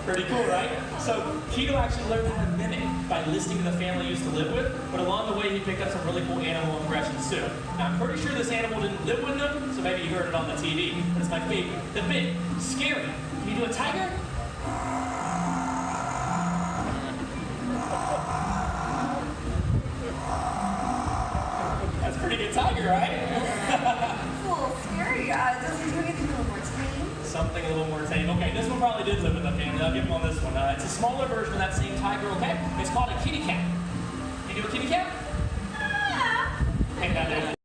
Pretty cool, right? So Keto actually learned how to mimic by listening to the family he used to live with, but along the way he picked up some really cool animal impressions too. Now I'm pretty sure this animal didn't live with them, so maybe you heard it on the TV. But it's my favorite. The big, scary. Can you do a tiger? That's a pretty good tiger, right? It's a little scary. Does he do anything a little more tame? Something a little more tame. Okay, this one probably did live in the family. I'll give him on this one. It's a smaller version of that same tiger, okay? It's called a kitty cat. Can you do a kitty cat? Yeah. Hey,